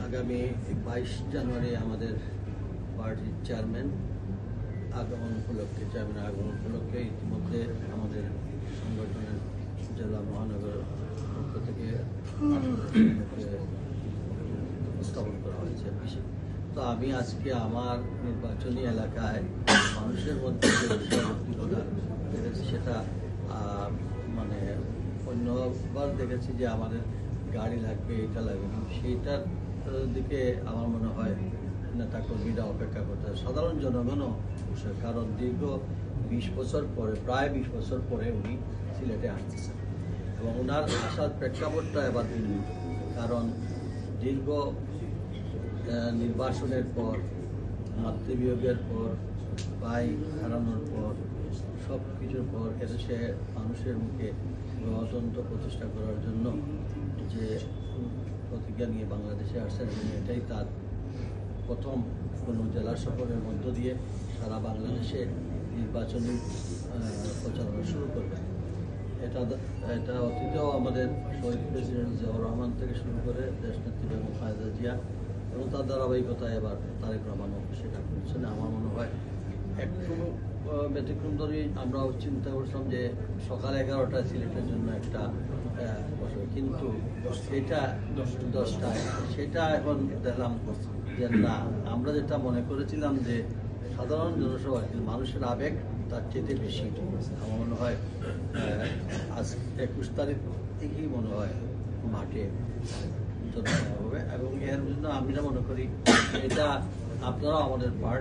আগামী 22 জানুয়ারি আমাদের পার্টির চেয়ারম্যান আগমন উপলক্ষে ইতিমধ্যে আমাদের সংগঠনের জেলা মহানগর পক্ষ থেকে উপস্থাপন করা হয়েছে। তো আমি আজকে আমার নির্বাচনী এলাকায় মানুষের মধ্যে যে উৎসাহবর্তিকতা দেখেছি সেটা মানে অন্যবার দেখেছি যে আমাদের গাড়ি লাগবে, এটা লাগবে, সেইটার দিকে আমার মনে হয় নেতা কর্মীরা অপেক্ষা করতে হয়। সাধারণ জনগণও কারণ দীর্ঘ 20 বছর পরে, প্রায় 20 বছর পরে উনি সিলেটে আসতেছেন এবং ওনার আসার প্রেক্ষাপটটা এবার ভিন্ন। কারণ দীর্ঘ নির্বাসনের পর, মাতৃবিয়োগের পর, ভাই হারানোর পর, সব কিছুর পর এদেশে মানুষের মুখে গণতন্ত্র প্রতিষ্ঠা করার জন্য যে প্রতিজ্ঞা নিয়ে বাংলাদেশে আসছেন এবং এটাই তার প্রথম কোনো জেলা সফরের মধ্য দিয়ে সারা বাংলাদেশে নির্বাচনী প্রচারণা শুরু করবেন। এটা অতীতেও আমাদের শহীদ প্রেসিডেন্ট জিয়াউর রহমান থেকে শুরু করে দেশনেত্রী বেগম খালেদা জিয়া এবং তার ধারাবাহিকতায় এবার তারেক রহমানও সেটা করছেন। আমার মনে হয় একটু ব্যতিক্রম ধরেই আমরাও চিন্তা করছিলাম যে সকাল 11টায় সিলেটের জন্য একটা কিন্তু এটা 10টায় সেটা এখন দেখলাম যে না, আমরা যেটা মনে করেছিলাম যে সাধারণ জনসভা মানুষের আবেগ তার চেয়ে বেশি। আমার মনে হয় আজ 21 তারিখ থেকেই মনে হয় মাঠে জনসভা হবে এবং এর জন্য আমরা মনে করি এটা আপনারাও আমাদের পার্ট